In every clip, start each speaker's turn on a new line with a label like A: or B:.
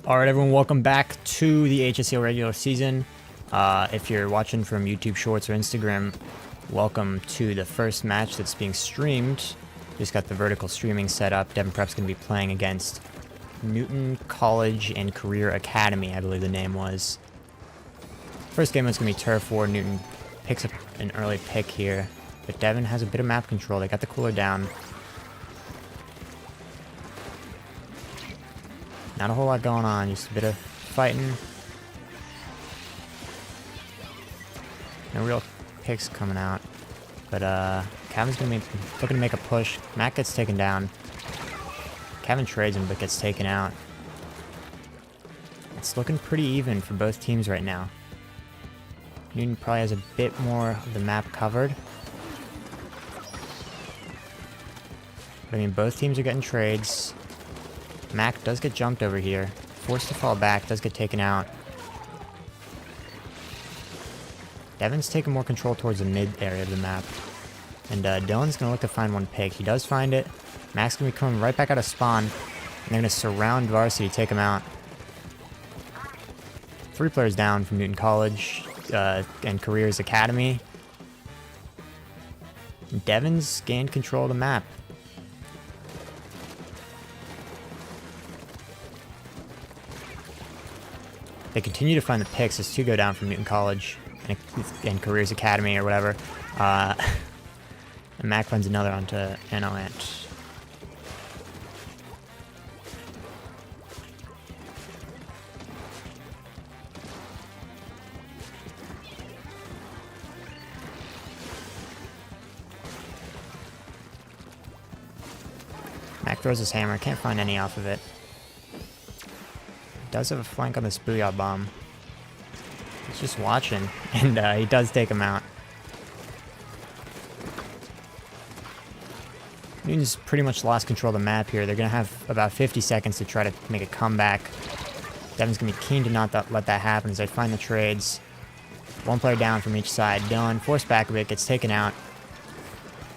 A: Alright everyone, welcome back to the HSEL regular season. If you're watching from YouTube Shorts or Instagram, welcome to the first match that's being streamed. Just got the vertical streaming set up. Devin Prep's going to be playing against Newton College and Career Academy, I believe the name was. First game was going to be Turf War. Newton picks up an early pick here, but Devin has a bit of map control. They got the cooler down. Not a whole lot going on, just a bit of fighting. No real picks coming out. But Kevin's gonna be looking to make a push. Matt gets taken down. Kevin trades him but gets taken out. It's looking pretty even for both teams right now. Newton probably has a bit more of the map covered. But I mean, both teams are getting trades. Mac does get jumped over here. Forced to fall back, does get taken out. Devin's taking more control towards the mid area of the map. And Dylan's going to look to find one pick. He does find it. Mac's going to be coming right back out of spawn. And they're going to surround Varsity, take him out. 3 players down from Newton College and Careers Academy. And Devin's gained control of the map. They continue to find the picks as 2 go down from Newton College and Careers Academy or whatever. And Mac finds another onto NOAnt. Mac throws his hammer, can't find any off of it. Does have a flank on this Booyah Bomb. He's just watching, and he does take him out. Newton's pretty much lost control of the map here. They're going to have about 50 seconds to try to make a comeback. Devin's going to be keen to not let that happen as they find the trades. 1 player down from each side. Dylan, forced back a bit, gets taken out.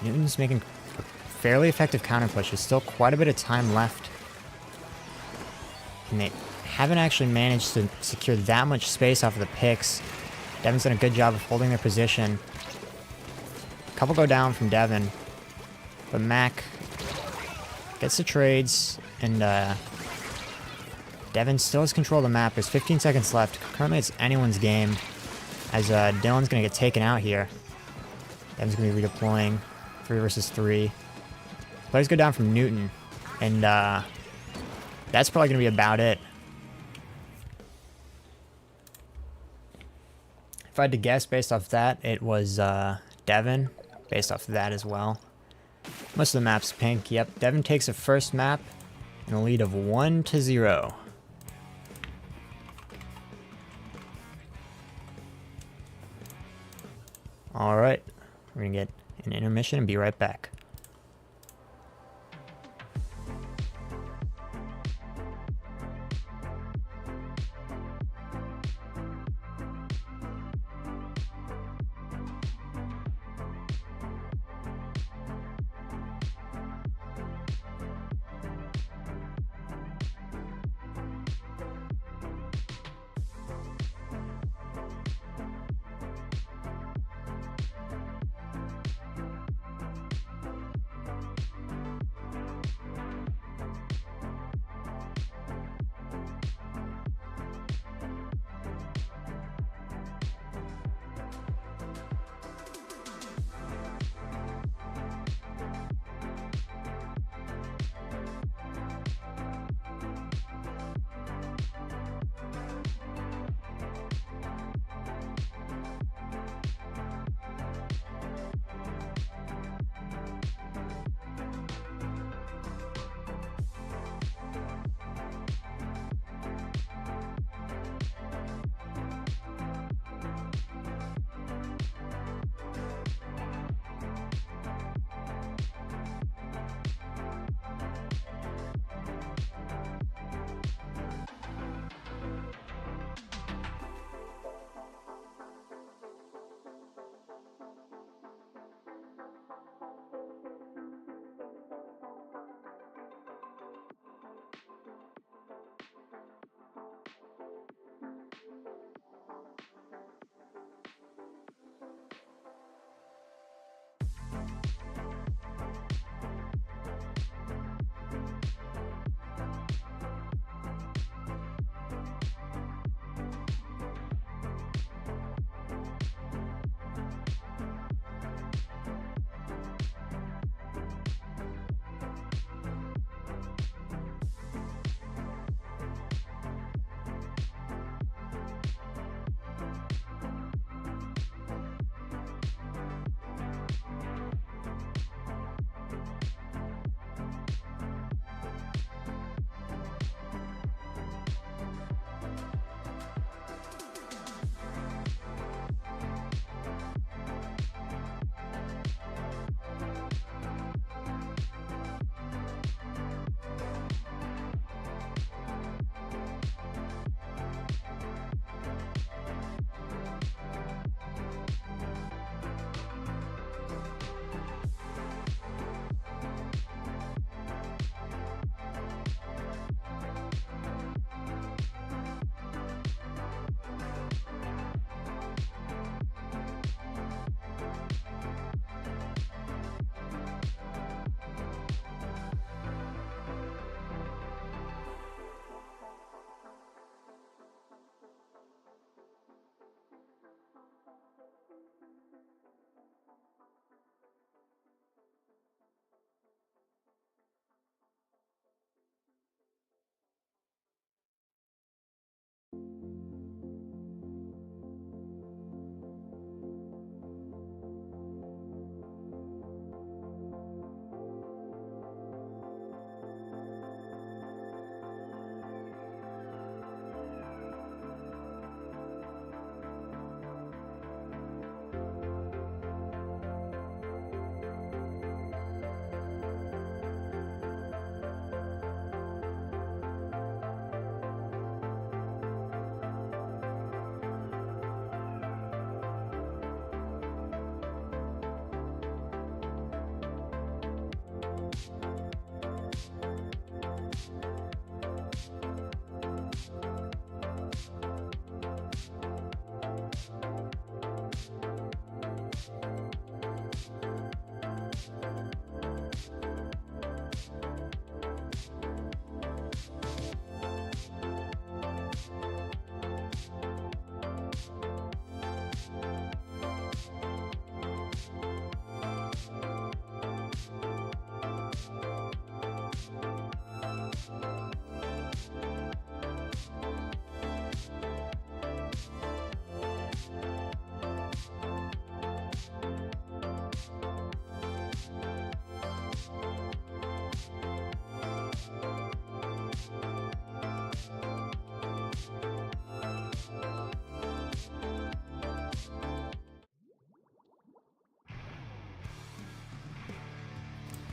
A: Newton's making a fairly effective counter push. There's still quite a bit of time left. And they haven't actually managed to secure that much space off of the picks. Devin's done a good job of holding their position. A couple go down from Devin. But Mac gets the trades, and Devin still has control of the map. There's 15 seconds left. Currently it's anyone's game, as Dylan's going to get taken out here. Devin's going to be redeploying. 3 versus 3. Players go down from Newton, and that's probably going to be about it. If I had to guess based off that, it was Devin, based off of that as well. Most of the map's pink. Yep, Devin takes a first map in a lead of 1-0. Alright, we're going to get an intermission and be right back.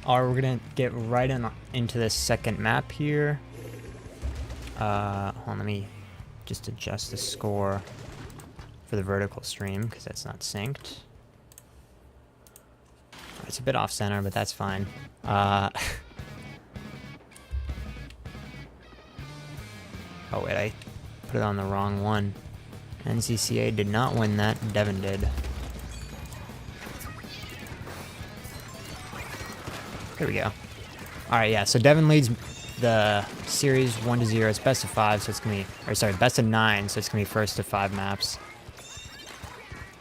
A: Alright, we're gonna get right into this second map here. Hold on, let me just adjust the score for the vertical stream, because that's not synced. It's a bit off center, but that's fine. Oh wait, I put it on the wrong one. NCCA did not win that, Devin did. There we go. Alright, yeah, so Devin leads the series 1-0. It's best of 5, so it's gonna be, or sorry, best of 9, so it's gonna be first of 5 maps.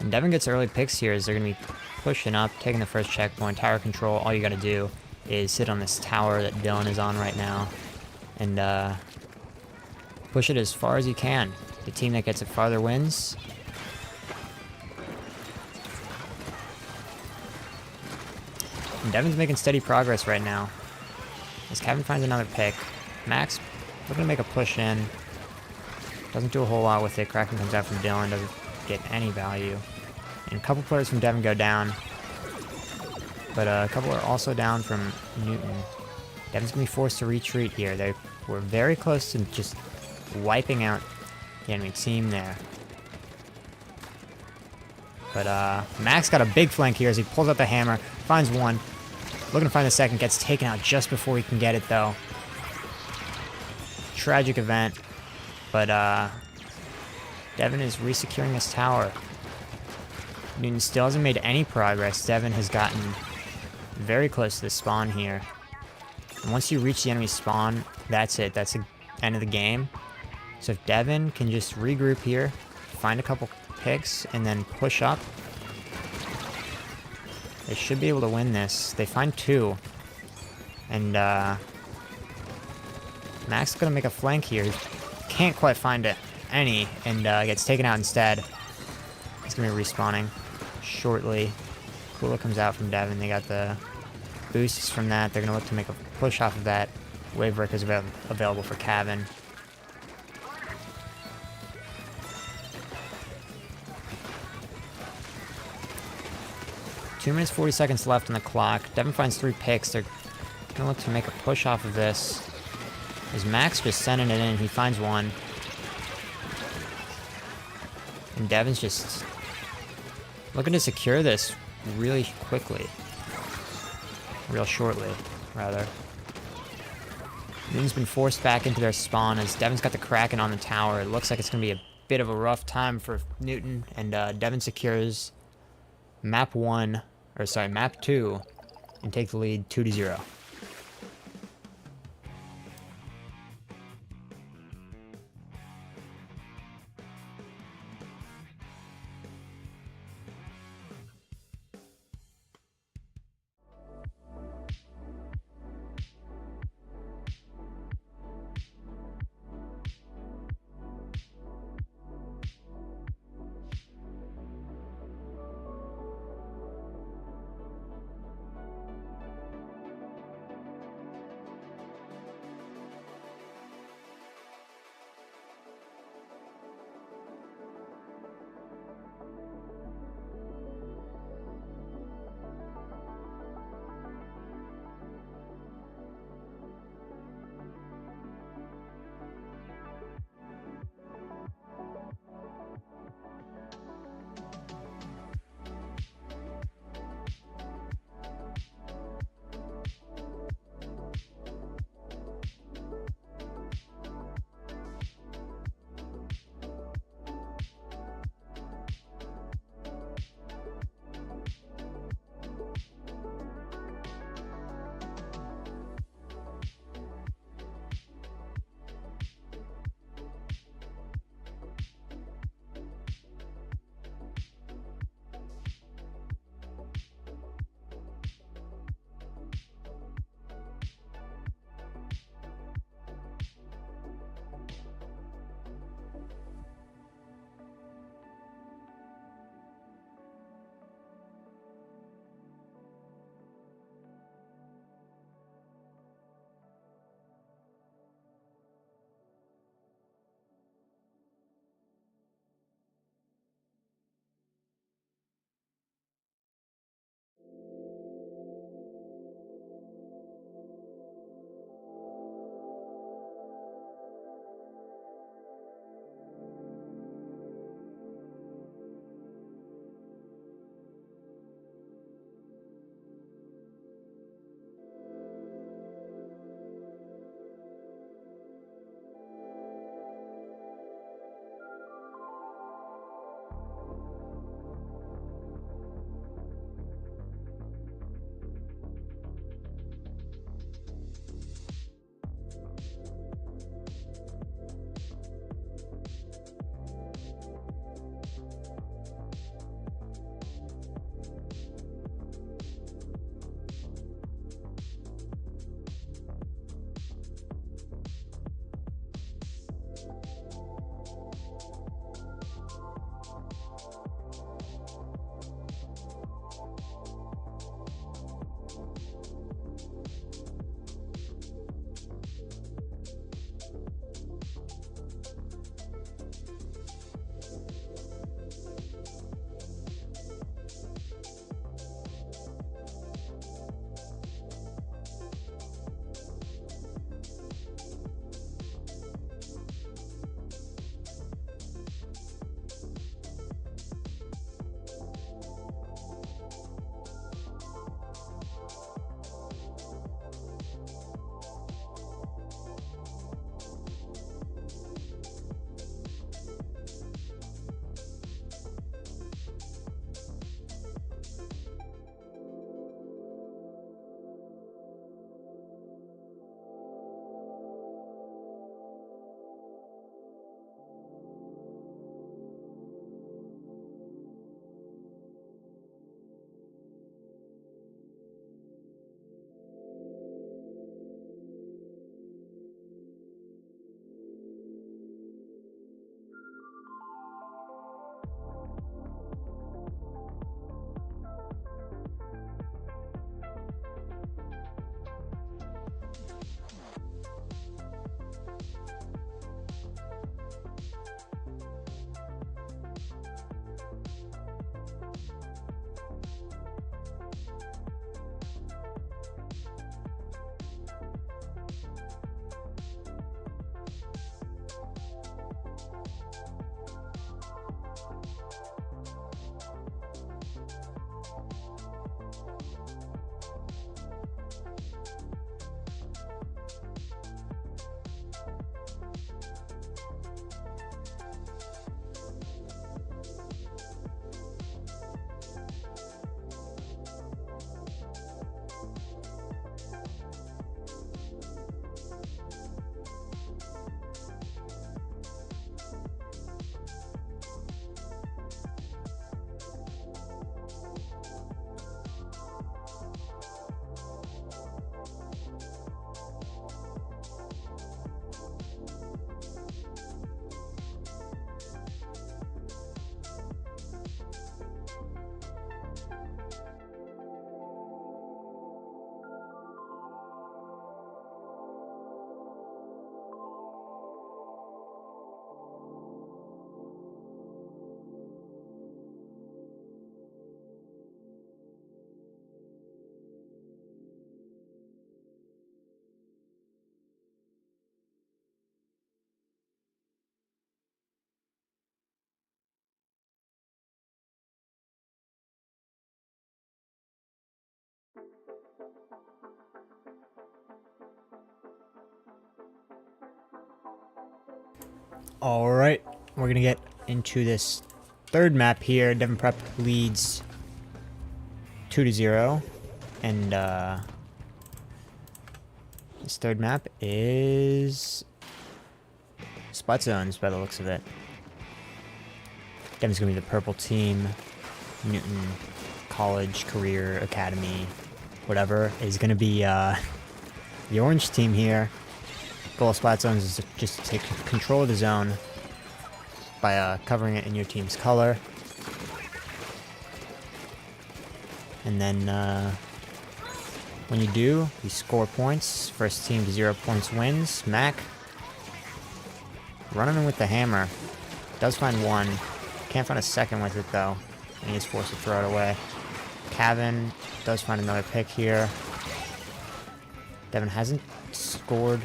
A: And Devin gets early picks here as they're gonna be pushing up, taking the first checkpoint, tower control. All you gotta do is sit on this tower that Dylan is on right now and push it as far as you can. The team that gets it farther wins. And Devin's making steady progress right now. As Kevin finds another pick. Max looking to make a push in. Doesn't do a whole lot with it. Kraken comes out from Dylan, doesn't get any value. And a couple players from Devin go down. But a couple are also down from Newton. Devin's going to be forced to retreat here. They were very close to just wiping out the enemy team there. But Max got a big flank here as he pulls out the hammer, finds one. Looking to find the second, gets taken out just before he can get it though. Tragic event. But Devin is resecuring his tower. Newton still hasn't made any progress. Devin has gotten very close to the spawn here. And once you reach the enemy spawn, that's it. That's the end of the game. So if Devin can just regroup here, find a couple picks, and then push up, they should be able to win this. They find 2. And Max is going to make a flank here. Can't quite find any, and gets taken out instead. He's going to be respawning shortly. Kula comes out from Devin. They got the boosts from that. They're going to look to make a push off of that. Wave Breaker is available for Kevin. Two minutes 40 seconds left on the clock. Devin finds 3 picks. They're going to look to make a push off of this. As Max just sending it in, he finds one. And Devin's just looking to secure this really quickly. Real shortly, rather. Newton's been forced back into their spawn as Devin's got the Kraken on the tower. It looks like it's going to be a bit of a rough time for Newton, and Devin secures map 2, and take the lead 2-0. All right, we're gonna get into this third map here. Devon Prep leads 2-0, and this third map is Splat Zones by the looks of it. Devon's gonna be the purple team. Newton College, Career, Academy, whatever is gonna be the orange team here. Goal of Splat Zones is just to take control of the zone by covering it in your team's color. And then when you do, you score points. First team to 0 points wins. Mac running in with the hammer. Does find one. Can't find a second with it though. And he is forced to throw it away. Cavan does find another pick here. Devon hasn't scored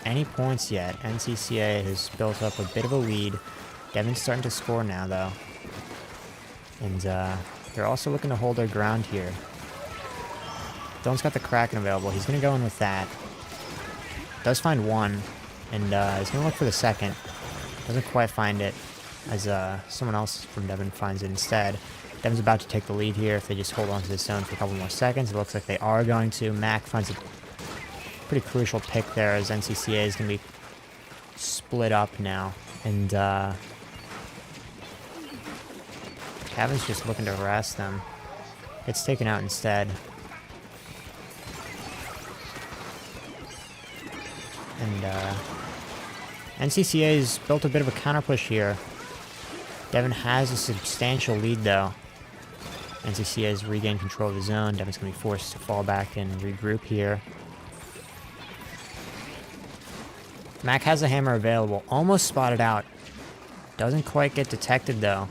A: any points yet. NCCA has built up a bit of a lead. Devon's starting to score now, though. And they're also looking to hold their ground here. Dylan's got the Kraken available. He's going to go in with that. Does find one. And he's going to look for the second. Doesn't quite find it, as someone else from Devon finds it instead. Devon's about to take the lead here if they just hold on to this zone for a couple more seconds. It looks like they are going to. Mac finds a pretty crucial pick there, as NCCA is going to be split up now. And Cavan's just looking to harass them. Gets taken out instead. And NCCA's built a bit of a counter push here. Devon has a substantial lead though. NCCA has regained control of the zone. Devon's going to be forced to fall back and regroup here. Mac has a hammer available. Almost spotted out. Doesn't quite get detected though.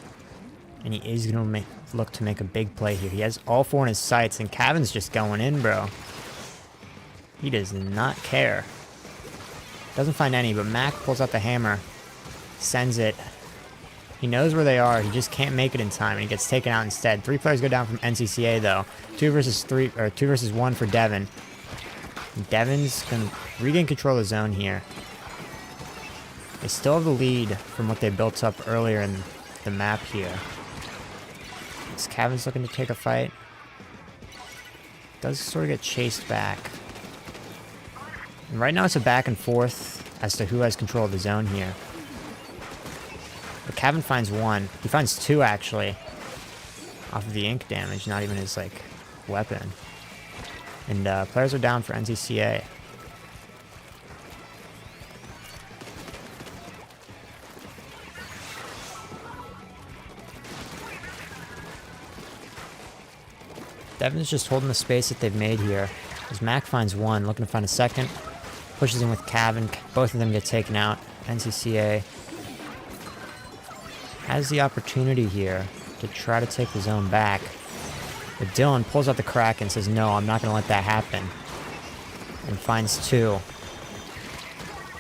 A: And he is going to look to make a big play here. He has all four in his sights, and Cavan's just going in, bro. He does not care. Doesn't find any, but Mac pulls out the hammer. Sends it. He knows where they are. He just can't make it in time, and he gets taken out instead. 3 players go down from NCCA though. 2 versus 1 for Devon. And Devon's going to regain control of the zone here. They still have the lead from what they built up earlier in the map here. This Cavan's looking to take a fight. Does sort of get chased back. And right now it's a back and forth as to who has control of the zone here. But Cavan finds one. He finds 2 actually. Off of the ink damage, not even his like weapon. And players are down for NCCA. Devin's just holding the space that they've made here. As Mac finds one, looking to find a second. Pushes in with Cavan. Both of them get taken out. NCCA has the opportunity here to try to take the zone back. But Dylan pulls out the crack and says, no, I'm not going to let that happen. And finds two.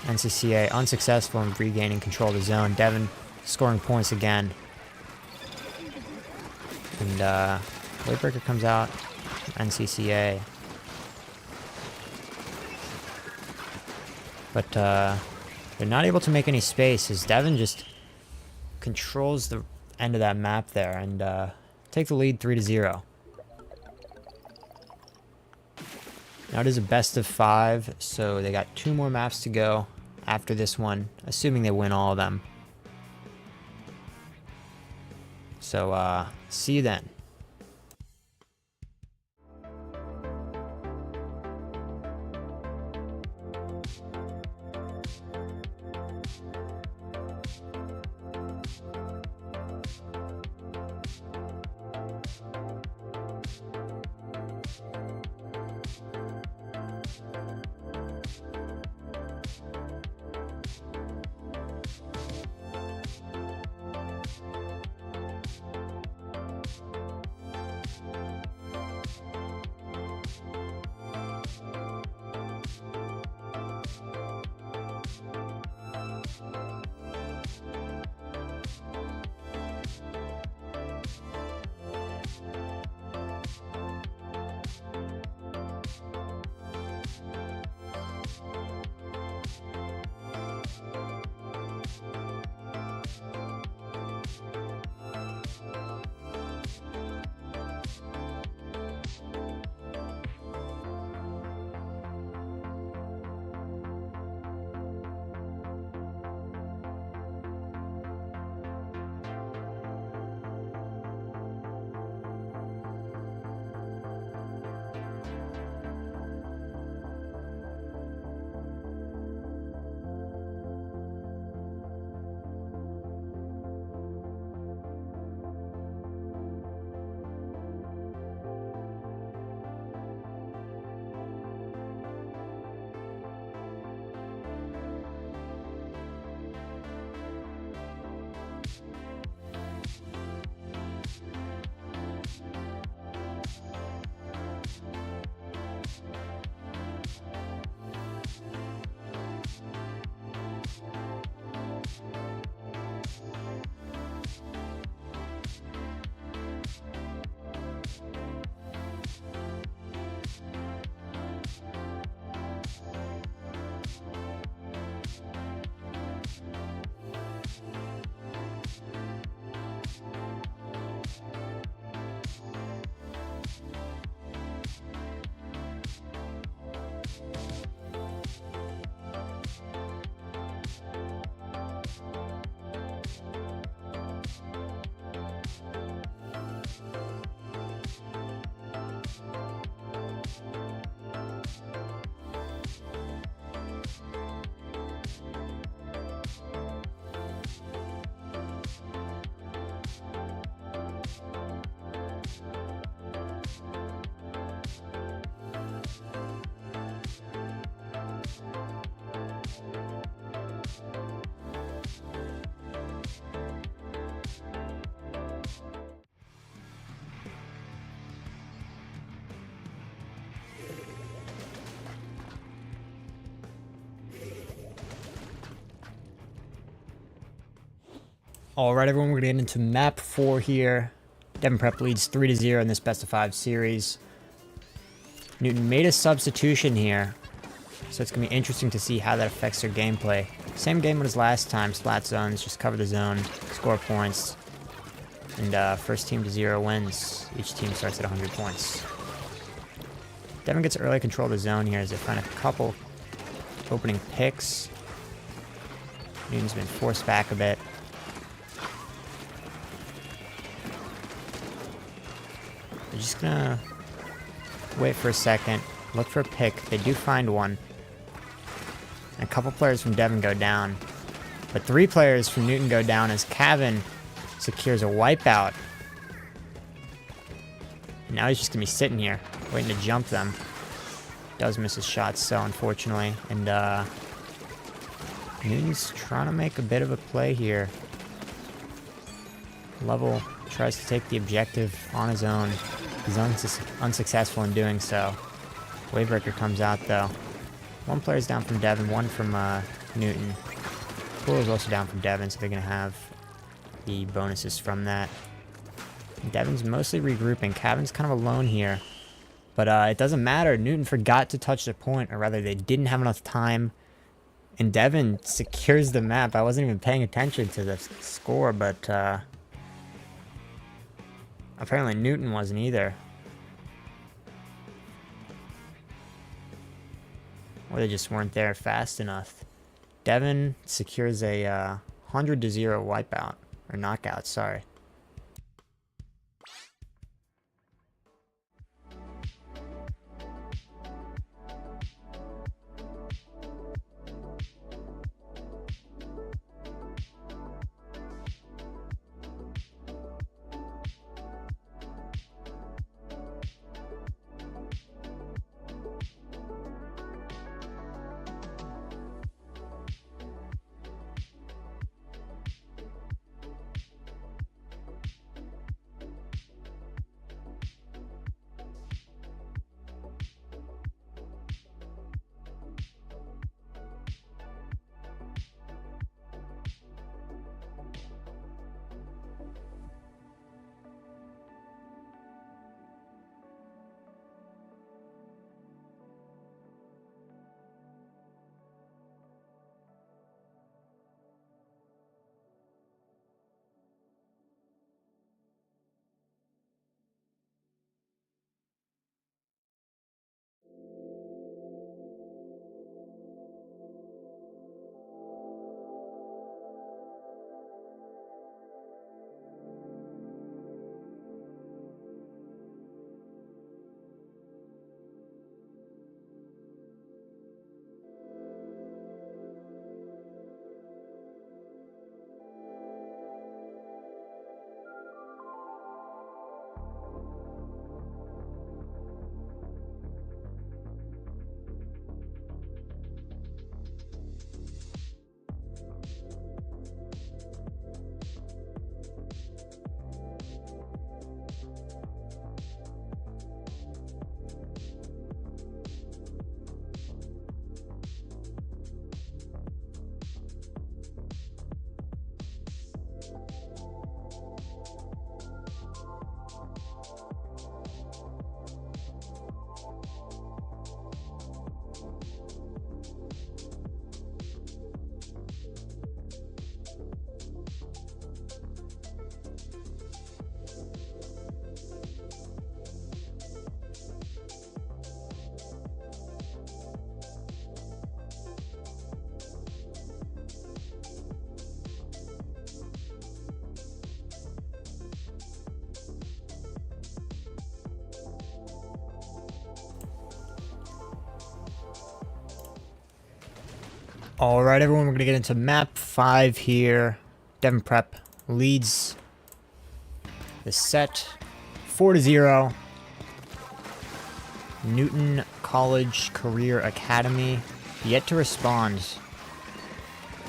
A: NCCA unsuccessful in regaining control of the zone. Devin scoring points again. And Waybreaker comes out. NCCA. But they're not able to make any space as Devin just controls the end of that map there and take the lead 3-0. Now it is a best of 5, so they got 2 more maps to go after this one, assuming they win all of them. So see you then. Alright everyone, we're going to get into map 4 here. Devon Prep leads 3-0 in this best of 5 series. Newton made a substitution here, so it's going to be interesting to see how that affects their gameplay. Same game as last time, splat zones, just cover the zone, score points, and first team to 0 wins. Each team starts at 100 points. Devon gets early control of the zone here as they find a couple opening picks. Newton's been forced back a bit. They're just gonna wait for a second, look for a pick. They do find one. And a couple players from Devon go down. But 3 players from Newton go down as Cavan secures a wipeout. And now he's just going to be sitting here, waiting to jump them. Does miss his shots, so unfortunately. And Newton's trying to make a bit of a play here. Level tries to take the objective on his own. He's unsuccessful in doing so. Wavebreaker comes out, though. One player's down from Devin, one from Newton. Cooler's also down from Devin, so they're going to have the bonuses from that. Devin's mostly regrouping. Cavin's kind of alone here. But it doesn't matter. Newton forgot to touch the point, or rather they didn't have enough time. And Devin secures the map. I wasn't even paying attention to the score, but apparently Newton wasn't either. Or they just weren't there fast enough. Devin secures a 100-0 wipeout. Or knockout, sorry. Alright everyone, we're going to get into map 5 here. Devin Prep leads the set 4-0. Newton College Career Academy yet to respond,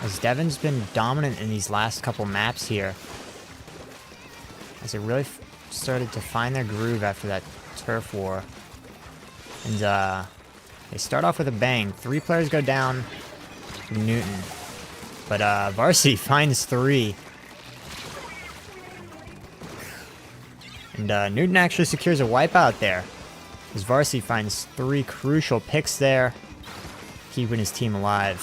A: as Devin's been dominant in these last couple maps here, as they really started to find their groove after that turf war. And they start off with a bang. 3 players go down. Newton, but Varsity finds 3, and Newton actually secures a wipeout there, as Varsity finds 3 crucial picks there, keeping his team alive.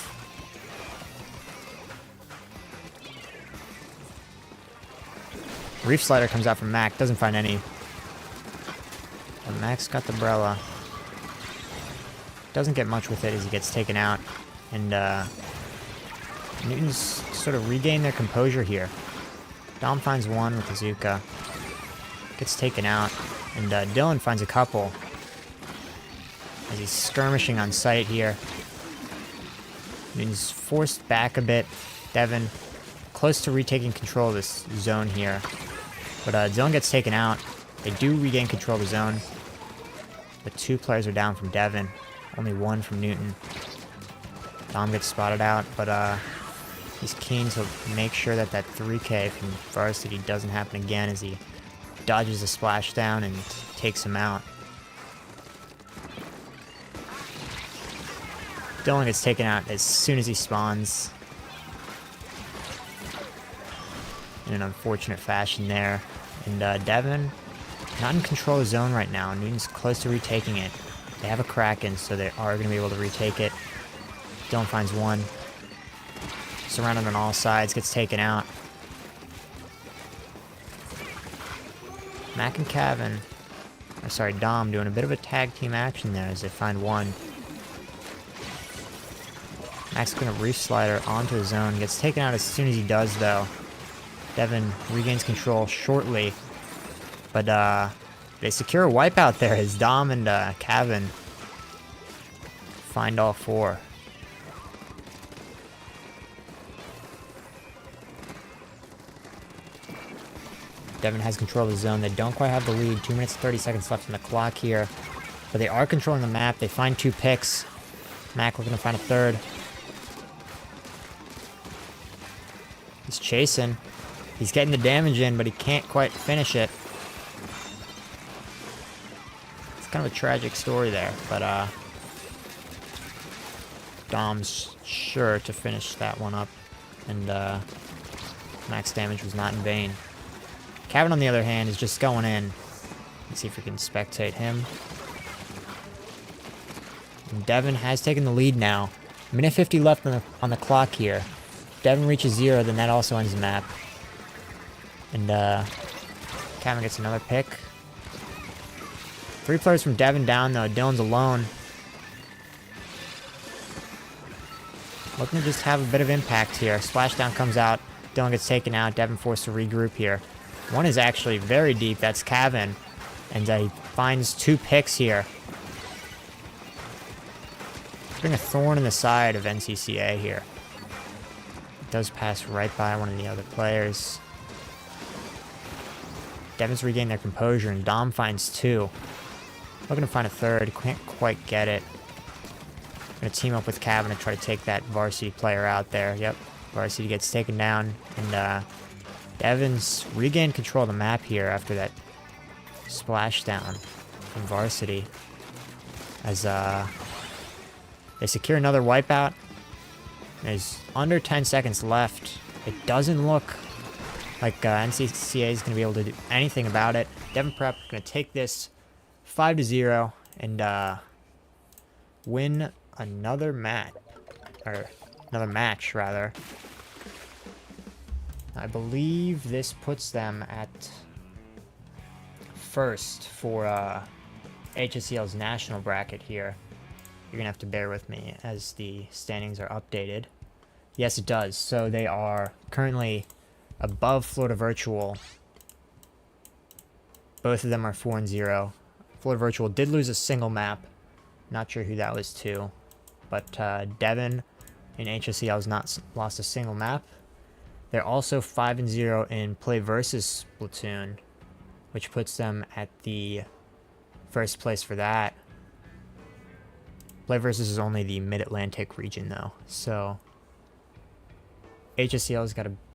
A: Reef Slider comes out from Mac, doesn't find any, but Mac's got the Brella. Doesn't get much with it as he gets taken out. And Newton's sort of regained their composure here. Dom finds 1 with Azuka. Gets taken out. And Dylan finds a couple, as he's skirmishing on site here. Newton's forced back a bit. Devin close to retaking control of this zone here. But Dylan gets taken out. They do regain control of the zone. But 2 players are down from Devin. Only 1 from Newton. Dom gets spotted out, but he's keen to make sure that that 3K from Varsity doesn't happen again as he dodges the splashdown and takes him out. Dylan gets taken out as soon as he spawns. In an unfortunate fashion there. And Devin, not in control of the zone right now. Newton's close to retaking it. They have a Kraken, so they are going to be able to retake it. Dylan finds one. Surrounded on all sides, gets taken out. Mac and Kevin, or sorry, Dom doing a bit of a tag team action there as they find one. Mac's going to reef slider onto the zone. Gets taken out as soon as he does, though. Devin regains control shortly. But they secure a wipeout there as Dom and Kevin find all 4. Devin has control of the zone. They don't quite have the lead. 2 minutes and 30 seconds left on the clock here. But they are controlling the map. They find 2 picks. Mac looking to find a 3rd. He's chasing. He's getting the damage in, but he can't quite finish it. It's kind of a tragic story there, but Dom's sure to finish that one up. And Mac's damage was not in vain. Kevin, on the other hand, is just going in. Let's see if we can spectate him. And Devin has taken the lead now. Minute 50 left on the clock here. If Devin reaches 0, then that also ends the map. And Kevin gets another pick. 3 players from Devin down, though. Dylan's alone. Looking to just have a bit of impact here. Splashdown comes out. Dylan gets taken out. Devin forced to regroup here. One is actually very deep. That's Kevin. And he finds 2 picks here. Putting a thorn in the side of NCCA here. It does pass right by one of the other players. Devin's regained their composure, and Dom finds 2. Looking to find a 3rd. Can't quite get it. Gonna team up with Kevin to try to take that Varsity player out there. Yep. Varsity gets taken down, and Devin's regained control of the map here after that splashdown from Varsity. As they secure another wipeout. There's under 10 seconds left. It doesn't look like NCCA is going to be able to do anything about it. Devin Prep going to take this 5-0 and win another match, or another match rather. I believe this puts them at first for HSEL's national bracket here. You're gonna have to bear with me as the standings are updated. Yes, it does. So they are currently above Florida Virtual. Both of them are 4-0. Florida Virtual did lose a single map. Not sure who that was to. But Devin in HSEL has not lost a single map. They're also 5-0 in play versus Splatoon, which puts them at the first place for that. Play versus is only the Mid-Atlantic region though. So HSEL's got a